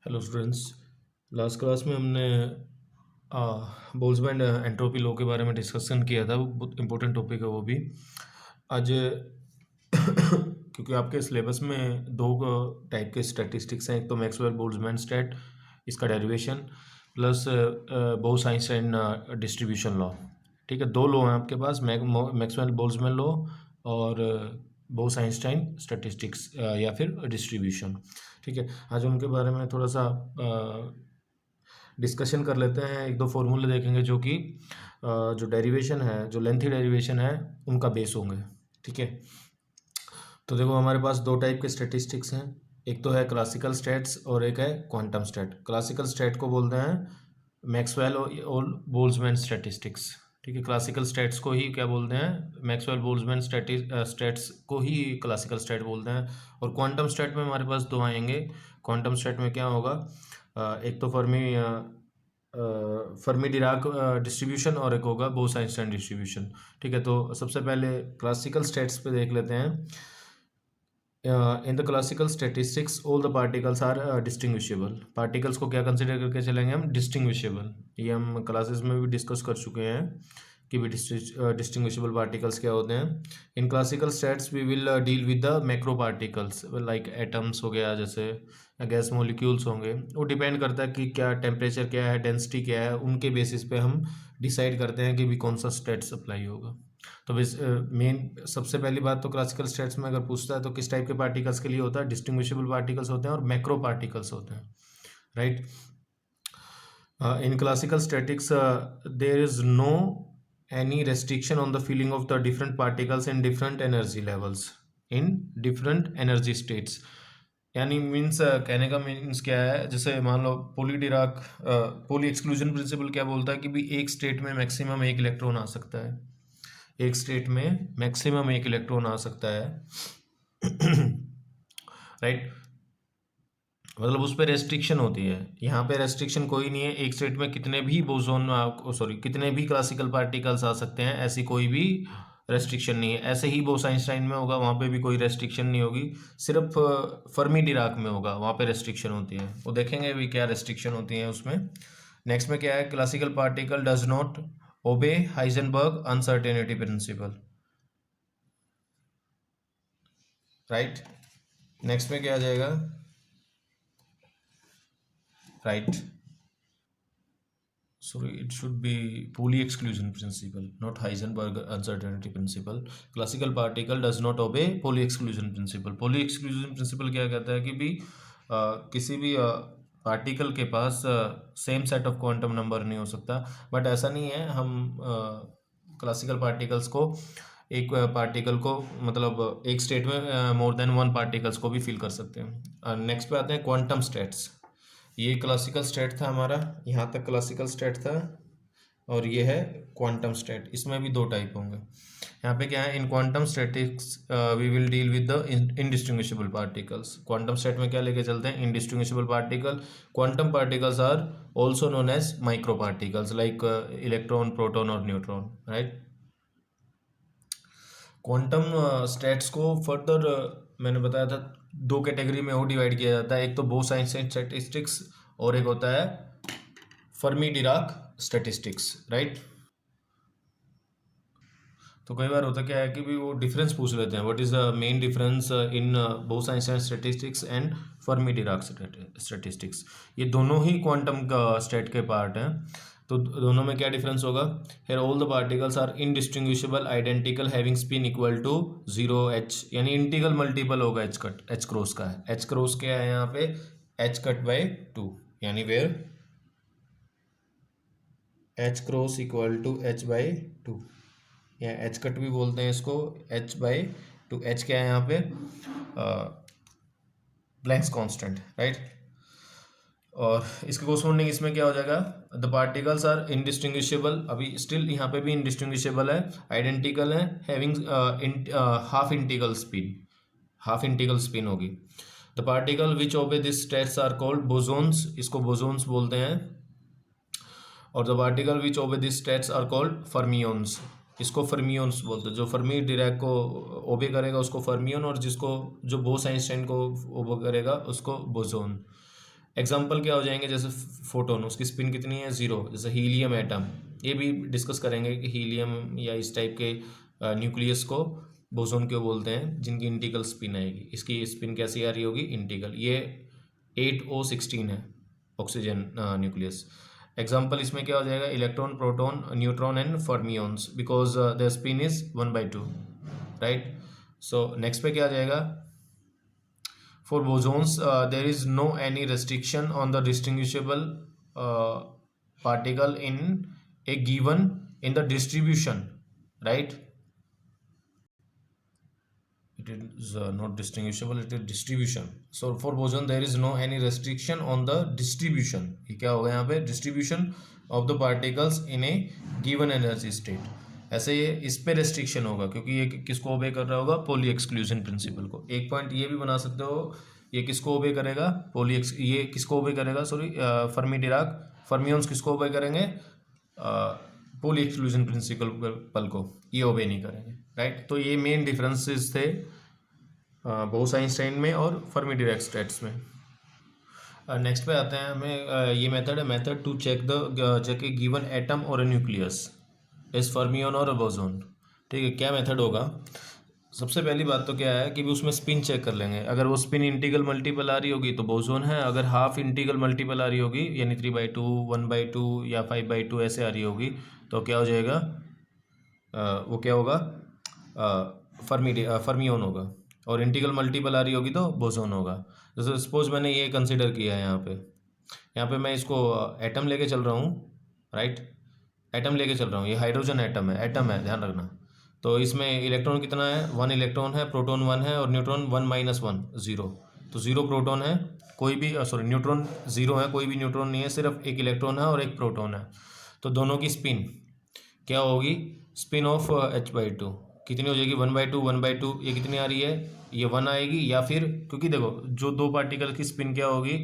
Hello students. Last class में हमने Boltzmann entropy law के बारे में डिस्कशन किया था। वो बहुत इंपॉर्टेंट टॉपिक है वो भी। आज क्योंकि आपके सिलेबस में दो टाइप के स्टैटिस्टिक्स हैं, एक तो मैक्सवेल बोल्ट्जमैन स्टैट, इसका डेरिवेशन, प्लस बोस-आइंस्टाइन डिस्ट्रीब्यूशन लॉ। ठीक है, दो लॉ हैं आपके पास, मैक्सवेल बोल्ट्जमैन लॉ और बोस-आइंस्टाइन स्टैटिस्टिक्स या फिर डिस्ट्रीब्यूशन। ठीक है, आज उनके बारे में थोड़ा सा डिस्कशन कर लेते हैं। एक दो फॉर्मूले देखेंगे जो कि जो डेरिवेशन है, जो लेंथी डेरिवेशन है, उनका बेस होंगे। ठीक है, तो देखो हमारे पास दो टाइप के स्टैटिस्टिक्स हैं, एक तो है क्लासिकल स्टैट्स और एक है क्वांटम स्टैट। क्लासिकल स्टैट को बोलते हैं मैक्सवेल और बोल्ट्जमैन स्टैटिस्टिक्स। ठीक है, क्लासिकल स्टैट्स को ही क्या बोलते हैं, मैक्सवेल बोल्ट्जमैन स्टैट्स को ही क्लासिकल स्टैट बोलते हैं। और क्वांटम स्टैट में हमारे पास दो आएंगे। क्वांटम स्टैट में क्या होगा, एक तो फर्मी डिराक डिस्ट्रीब्यूशन और एक होगा बोस-आइंस्टाइन डिस्ट्रीब्यूशन। ठीक है, तो सबसे पहले क्लासिकल स्टैट्स पे देख लेते हैं। In the classical statistics all the particles are distinguishable. Particles को क्या कंसिडर करके चलेंगे हम, डिस्टिंग्विशेबल। ये हम क्लासेस में भी डिस्कस कर चुके हैं कि भी डिस्टिंग्विशेबल पार्टिकल्स क्या होते हैं। In classical stats we will deal with the macro particles like atoms हो गया, जैसे गैस मॉलिक्यूल्स होंगे। वो डिपेंड करता है कि क्या टेम्परेचर क्या है, डेंसिटी क्या है, उनके बेसिस पे हम डिसाइड करते हैं कि भी कौन सा स्टेट अप्लाई होगा। तो मेन सबसे पहली बात तो क्लासिकल स्टेट्स में अगर पूछता है तो किस टाइप के पार्टिकल्स के लिए होता है, डिस्टिंग्विशेबल पार्टिकल्स होते हैं और मैक्रो पार्टिकल्स होते हैं, right. In classical statics there is no any restriction on the filling of the different particles in different energy levels in different energy states। यानी मीन्स कहने का मीन्स क्या है, जैसे मान लो पोली एक्सक्लूजन प्रिंसिपल क्या बोलता है कि भी एक स्टेट में मैक्सिमम एक इलेक्ट्रॉन आ सकता है, एक स्टेट में मैक्सिमम एक इलेक्ट्रॉन आ सकता है राइट। मतलब उस पर रेस्ट्रिक्शन होती है, यहाँ पे रेस्ट्रिक्शन कोई नहीं है। एक स्टेट में कितने भी कितने भी क्लासिकल पार्टिकल्स आ सकते हैं, ऐसी कोई भी रेस्ट्रिक्शन नहीं है। ऐसे ही बोस-आइंस्टाइन में होगा, वहाँ पे भी कोई रेस्ट्रिक्शन नहीं होगी, सिर्फ फर्मी डिराक में होगा, वहाँ पे रेस्ट्रिक्शन होती है। वो देखेंगे भी क्या रेस्ट्रिक्शन होती है उसमें। नेक्स्ट में क्या है, classical particle does not obey Heisenberg uncertainty principle, right. Next में क्या आ जाएगा, right, sorry, it should be Pauli exclusion principle, not Heisenberg uncertainty principle. Classical particle does not obey Pauli exclusion principle. Pauli exclusion principle क्या कहता है कि भी किसी भी पार्टिकल के पास same set of quantum number नहीं हो सकता। बट ऐसा नहीं है, हम क्लासिकल पार्टिकल्स को एक पार्टिकल को मतलब एक स्टेट में मोर देन वन पार्टिकल्स को भी फिल कर सकते हैं। नेक्स्ट पे आते हैं क्वांटम स्टेट्स। ये क्लासिकल स्टेट था हमारा, यहाँ तक क्लासिकल स्टेट था, और ये है क्वांटम स्टेट। इसमें भी दो टाइप होंगे। यहाँ पे क्या है, in quantum statics we will deal with the indistinguishable particles. Quantum state में क्या लेके चलते हैं, indistinguishable particle. Quantum particles are also known as micro particles like electron, proton और न्यूट्रॉन, राइट। क्वांटम स्टेट्स को फर्दर मैंने बताया था दो कैटेगरी में और डिवाइड किया जाता है, एक तो बोस-आइंस्टाइन स्टैटिस्टिक्स और एक होता है फर्मी डिराक स्टैटिस्टिक्स, राइट। तो कई बार होता क्या है कि भी वो डिफरेंस पूछ लेते हैं, what is the main difference in Bose Einstein statistics and Fermi Dirac statistics. ये दोनों ही क्वांटम का स्टेट के पार्ट हैं, तो दोनों में क्या डिफरेंस होगा, here all the particles are indistinguishable identical having spin equal to 0 h, यानी इंटीग्रल मल्टीपल होगा एच क्रॉस का। एच क्रॉस क्या है यहाँ पे, एच कट बाय 2, यानी where h cross equal to h by 2, या एच कट भी बोलते हैं इसको, एच बाई 2। एच क्या है यहाँ पे, प्लैंक्स कांस्टेंट, राइट। और इसके कोरस्पॉन्डिंग इसमें क्या हो जाएगा, द पार्टिकल्स आर इनडिस्टिंग्विशेबल, अभी स्टिल यहाँ पे भी इनडिस्टिंग्विशेबल है, आइडेंटिकल है, having half integral spin, half integral spin होगी। The particle which obey this states are called bosons, इसको बोसोन्स बोलते हैं। और the particle which obey this states are called fermions, इसको फर्मियोन्स बोलते हैं। जो फर्मी डिराक को ओबे करेगा उसको फर्मियोन, और जिसको जो बोस-आइंस्टाइन को ओबे करेगा उसको बोसोन। एग्जाम्पल क्या हो जाएंगे, जैसे फोटोन, उसकी स्पिन कितनी है, 0। जैसे हीलियम एटम, ये भी डिस्कस करेंगे कि हीलियम या इस टाइप के न्यूक्लियस को बोसोन क्यों बोलते हैं, जिनकी इंटीग्रल स्पिन आएगी। इसकी स्पिन कैसी आ रही होगी, इंटीग्रल। ये 8O16 है ऑक्सीजन न्यूक्लियस। एग्जाम्पल इसमें क्या हो जाएगा, electron, proton, neutron and fermions, because the spin is 1/2, right. So next पे क्या आ जाएगा, for bosons there is no any restriction on the distinguishable particle in a given in the distribution, right? It is not distinguishable, it is distribution. So for boson there is no any restriction on the distribution. ये क्या होगा यहाँ पे, distribution of the particles in a given energy state. ऐसे ये इस पे restriction होगा क्योंकि ये किसको ओबे कर रहा होगा, पॉली एक्सक्लूजन प्रिंसिपल को। एक पॉइंट ये भी बना सकते हो, ये किसको ओबे करेगा, ये किसको ओबे करेगा, सॉरी, फर्मी डिराक, फर्मियंस किसको ओबे करेंगे, पॉली एक्सक्लूजन प्रिंसिपल को, ये ओबे नहीं करेंगे, राइट। तो ये मेन डिफरेंसेस थे बोस आइंस्टाइन में और फर्मी डिराक स्टेट्स में। नेक्स्ट पे आते हैं हमें, ये मेथड है, method to check a given atom और ए न्यूक्लियस इस फर्मियन और बोसोन। ठीक है, क्या मेथड होगा, सबसे पहली बात तो क्या है कि भी उसमें स्पिन चेक कर लेंगे। अगर वो स्पिन इंटीग्रल मल्टीपल आ रही होगी तो बोसोन है, अगर हाफ इंटीग्रल मल्टीपल आ रही होगी यानी 3/2, 1/2 या 5/2 ऐसे आ रही होगी तो क्या हो जाएगा, वो क्या होगा, फर्मियन होगा। और इंटीग्रल मल्टीपल आ रही होगी तो बोसोन होगा। जैसे सपोज मैंने ये कंसिडर किया है, यहाँ पे मैं इसको एटम लेके चल रहा हूँ, राइट, एटम लेके चल रहा हूँ, ये हाइड्रोजन एटम है, ध्यान रखना। तो इसमें इलेक्ट्रॉन कितना है, 1 इलेक्ट्रॉन है, प्रोटॉन 1 है और न्यूट्रॉन 1 - 1 0। तो 0 प्रोटॉन है, कोई भी सॉरी न्यूट्रॉन 0 है, कोई भी न्यूट्रॉन नहीं है, सिर्फ एक इलेक्ट्रॉन है और एक प्रोटॉन है। तो दोनों की स्पिन क्या होगी, स्पिन ऑफ h/2 कितनी हो जाएगी, 1/2, 1/2, ये कितनी आ रही है, ये 1 आएगी। या फिर क्योंकि देखो जो दो पार्टिकल की स्पिन क्या होगी,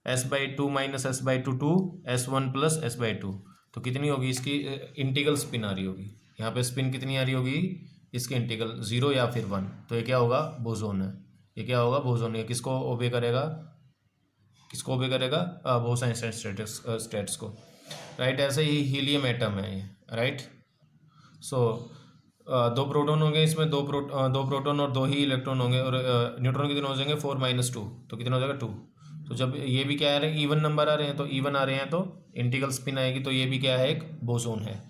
s/2 - s/2 2 s1 + s/2, तो कितनी होगी, इसकी इंटीग्रल स्पिन आ रही होगी। यहाँ पे स्पिन कितनी आ रही होगी, इसके इंटीग्रल 0 या फिर 1, तो ये क्या होगा, बोसोन है। ये क्या होगा, बोसोन है। किसको ओबे करेगा, बोस आइंस्टाइन स्टेट्स को, राइट। ऐसे ही हीलियम एटम है ये, राइट। सो 2 प्रोटॉन होंगे इसमें, 2 प्रोटॉन और 2 ही इलेक्ट्रॉन होंगे, और न्यूट्रॉन कितने हो जाएंगे, 4 - 2, तो कितना हो जाएगा, 2। तो जब ये भी क्या आ रहे हैं, इवन नंबर आ रहे हैं, तो इवन आ रहे हैं तो इंटीग्रल स्पिन आएगी, तो ये भी क्या है, एक बोसोन है।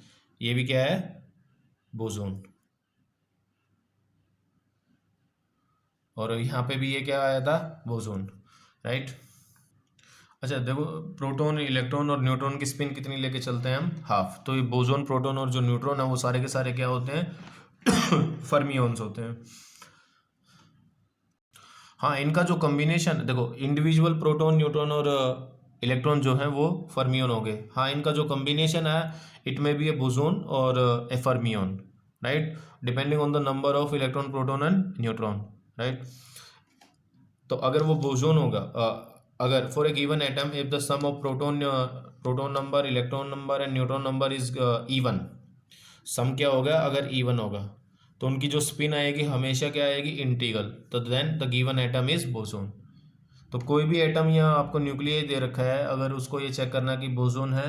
ये भी क्या है, बोसोन। और यहाँ पे भी ये क्या आया था, बोसोन, राइट। अच्छा देखो, प्रोटॉन, इलेक्ट्रॉन और न्यूट्रॉन की स्पिन कितनी लेके चलते हैं हम, हाफ। तो ये बोसोन, प्रोटॉन और जो न्यूट्रॉन है वो सारे के सारे क्या होते हैं फर्मियंस होते हैं। हाँ, इनका जो कॉम्बिनेशन देखो, इंडिविजुअल प्रोटॉन, न्यूट्रॉन और इलेक्ट्रॉन जो है वो फर्मियन हो गए। हाँ, इनका जो कॉम्बिनेशन है, it may be a boson और a fermion, right, depending on the number of electron, proton and neutron, right. तो अगर वो बोसोन होगा, अगर for a given atom if the sum of proton number, electron number and neutron number is even, sum क्या होगा, अगर even होगा तो उनकी जो स्पिन आएगी हमेशा क्या आएगी, इंटीग्रल। तो then the given atom is boson. तो कोई भी एटम यहाँ आपको न्यूक्लियस दे रखा है, अगर उसको ये चेक करना कि बोसोन है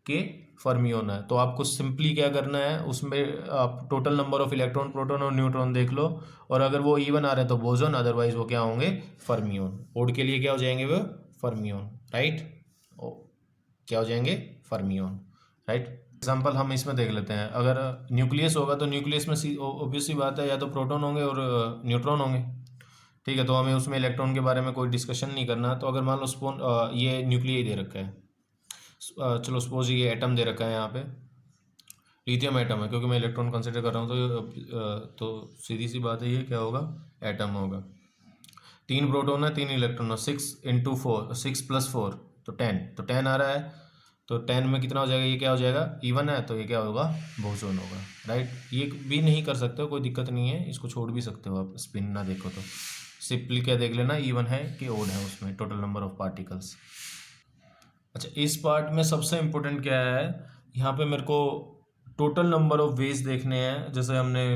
कि फर्मियन है, तो आपको सिंपली क्या करना है, उसमें आप total number of electron, proton और न्यूट्रॉन देख लो, और अगर वो इवन आ रहे हैं तो बोसोन, अदरवाइज वो क्या होंगे, फर्मियन। ओड के लिए क्या हो जाएंगे वो, फर्मियन, राइट। क्या हो जाएंगे, फर्मियन, राइट। एग्जाम्पल हम इसमें देख लेते हैं। अगर न्यूक्लियस होगा तो न्यूक्लियस में ऑब्वियस सी बात है, या तो प्रोटॉन होंगे और न्यूट्रॉन होंगे, ठीक है। तो हमें उसमें इलेक्ट्रॉन के बारे में कोई डिस्कशन नहीं करना। तो अगर मान लो ये न्यूक्लियस दे रखा है, चलो सपोज ये एटम दे रखा है, यहाँ पे लिथियम एटम है, क्योंकि मैं इलेक्ट्रॉन कंसिडर कर रहा हूँ, तो सीधी सी बात है, ये क्या होगा, एटम होगा। 3 प्रोटॉन है, 3 इलेक्ट्रॉन है, 6 × 4, 6 + 4 तो 10, तो 10 आ रहा है। तो 10 में कितना हो जाएगा, ये क्या हो जाएगा, इवन है, तो ये क्या होगा, बोसोन होगा, राइट। ये भी नहीं कर सकते हो, कोई दिक्कत नहीं है, इसको छोड़ भी सकते हो आप, स्पिन ना देखो तो सिंपली क्या देख लेना, इवन है कि ओड है, उसमें टोटल नंबर ऑफ पार्टिकल्स। अच्छा, इस पार्ट में सबसे इम्पोर्टेंट क्या है, यहाँ पे मेरे को टोटल नंबर ऑफ वेज देखने हैं। जैसे हमने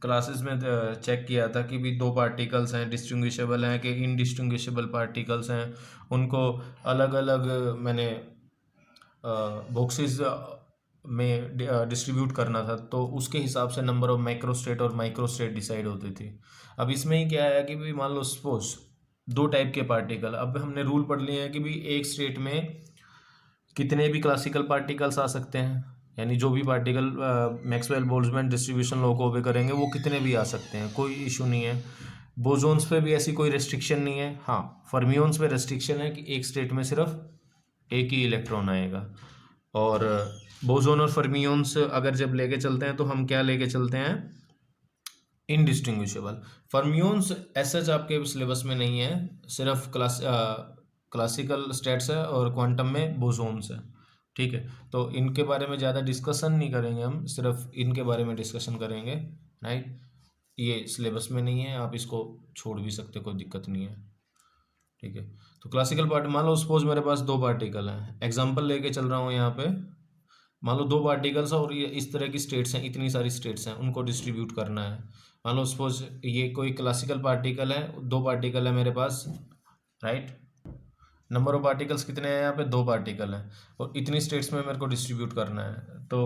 क्लासेस में चेक किया था कि भी दो पार्टिकल्स हैं, डिस्टिंग्विशेबल हैं कि इनडिस्टिंग्विशेबल पार्टिकल्स हैं, उनको अलग अलग मैंने बॉक्सेस में डिस्ट्रीब्यूट करना था, तो उसके हिसाब से नंबर ऑफ माइक्रोस्टेट और माइक्रोस्टेट डिसाइड होती थी। अब इसमें ही क्या है कि भाई मान लो सपोज दो टाइप के पार्टिकल, अब हमने रूल पढ़ लिए हैं कि भाई एक स्टेट में कितने भी क्लासिकल पार्टिकल्स आ सकते हैं, यानी जो भी particle Maxwell Boltzmann distribution law को ओबे करेंगे वो कितने भी आ सकते हैं, कोई इशू नहीं है। बोसोन्स पे भी ऐसी कोई रेस्ट्रिक्शन नहीं है। हाँ, फर्मियोन्स पे रेस्ट्रिक्शन है कि एक स्टेट में सिर्फ एक ही इलेक्ट्रॉन आएगा। और बोसोन और फर्मियोन्स अगर जब लेके चलते हैं तो हम क्या लेके चलते हैं, इनडिस्टिंग्विशेबल। फर्मियोन्स एसएच आपके सिलेबस में नहीं है, सिर्फ क्लासिकल स्टेट्स है और क्वांटम में बोसोन्स है। ठीक है, तो इनके बारे में ज़्यादा डिस्कशन नहीं करेंगे, हम सिर्फ इनके बारे में डिस्कशन करेंगे। राइट, ये सिलेबस में नहीं है, आप इसको छोड़ भी सकते, कोई दिक्कत नहीं है। ठीक है, तो क्लासिकल पार्ट, मान लो सपोज मेरे पास दो पार्टिकल हैं, एग्जांपल लेके चल रहा हूँ यहाँ पे। मान लो दो पार्टिकल्स हैं और ये इस तरह की स्टेट्स हैं, इतनी सारी स्टेट्स हैं, उनको डिस्ट्रीब्यूट करना है। मान लो सपोज ये कोई क्लासिकल पार्टिकल है, दो पार्टिकल है मेरे पास। राइट, नंबर ऑफ पार्टिकल्स कितने हैं यहाँ पे, दो पार्टिकल हैं और इतनी स्टेट्स में मेरे को डिस्ट्रीब्यूट करना है। तो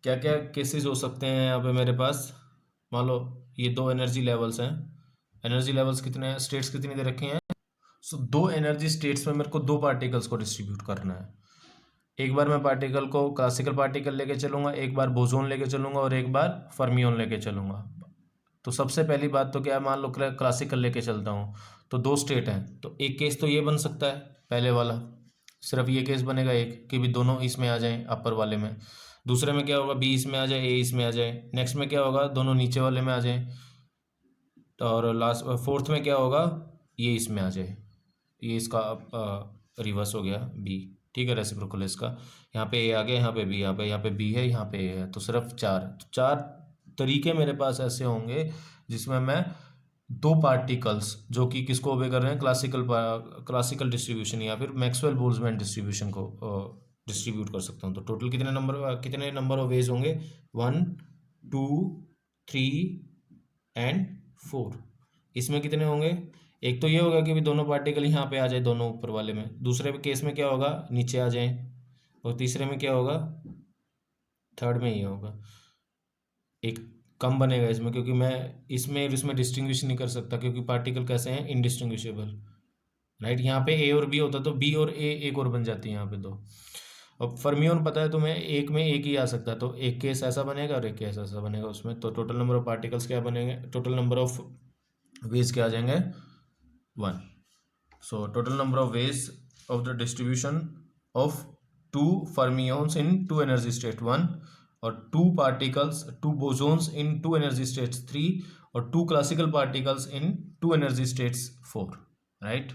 क्या क्या केसेस हो सकते हैं यहाँ पे मेरे पास, मान लो ये दो एनर्जी लेवल्स हैं। एनर्जी लेवल्स कितने हैं, स्टेट्स कितनी दे रखी हैं। सो दो एनर्जी स्टेट्स में मेरे को दो पार्टिकल्स को डिस्ट्रीब्यूट करना है। एक बार मैं पार्टिकल को क्लासिकल पार्टिकल लेके चलूंगा, एक बार बोसोन लेके चलूंगा और एक बार फर्मियोन लेके चलूंगा। तो सबसे पहली बात तो क्या है, मान लो क्लासिकल लेके चलता हूँ तो दो स्टेट हैं, तो एक केस तो ये बन सकता है, पहले वाला सिर्फ ये केस बनेगा एक कि भी दोनों इसमें आ जाएं अपर वाले में। दूसरे में क्या होगा, बी इसमें आ जाए, ए इसमें आ जाए। नेक्स्ट में क्या होगा, दोनों नीचे वाले में आ जाए। और लास्ट फोर्थ में क्या होगा, ये इसमें आ जाए। ये इसका रिवर्स हो गया बी। ठीक है, रेसिप्रोकल इसका, यहाँ पे ए आ गया, यहाँ पे बी, यहाँ पे बी है, यहाँ पे ए है। तो सिर्फ चार तरीके मेरे पास ऐसे होंगे जिसमें मैं दो पार्टिकल्स जो कि किसको ओबे कर रहे हैं, क्लासिकल डिस्ट्रीब्यूशन या फिर मैक्सवेल बोल्ट्जमैन डिस्ट्रीब्यूशन को डिस्ट्रीब्यूट कर सकता हूँ। तो टोटल कितने नंबर ऑफ वेज होंगे, 1 2 3 एंड 4। इसमें कितने होंगे, एक तो ये होगा कि भी दोनों पार्टिकल यहाँ पे आ जाए, दोनों ऊपर वाले में। दूसरे केस में क्या होगा, नीचे आ जाए। और तीसरे में क्या होगा, थर्ड में ये होगा, एक कम बनेगा इसमें, क्योंकि मैं इसमें डिस्टिंग्विश नहीं कर सकता क्योंकि पार्टिकल कैसे हैं, इनडिस्टिंग्विशेबल। राइट, यहाँ पे ए और बी होता तो बी और ए एक और बन जाती है यहाँ पे दो। अब फर्मियोन पता है तुम्हें, एक में एक ही आ सकता है, तो एक केस ऐसा बनेगा और एक केस ऐसा बनेगा उसमें। तो टोटल नंबर ऑफ पार्टिकल्स क्या बनेंगे, टोटल नंबर ऑफ वेज क्या आ जाएंगे, 1। So total number of ways of the distribution of two fermions in two energy state 1, और two particles, two bosons in two energy states 3, और two classical particles in two energy states 4। Right,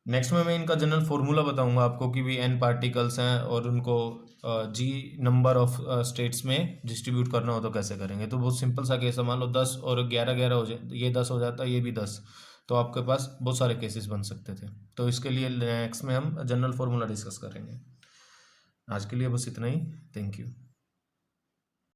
next में मैं इनका general formula बताऊंगा आपको कि भी N particles हैं और उनको जी नंबर ऑफ स्टेट्स में डिस्ट्रीब्यूट करना हो तो कैसे करेंगे। तो बहुत सिंपल सा केस है, मान लो 10 और 11 हो जाए, ये 10 हो जाता है, ये भी 10, तो आपके पास बहुत सारे केसेस बन सकते थे। तो इसके लिए नेक्स्ट में हम जनरल फॉर्मूला डिस्कस करेंगे। आज के लिए बस इतना ही, थैंक यू।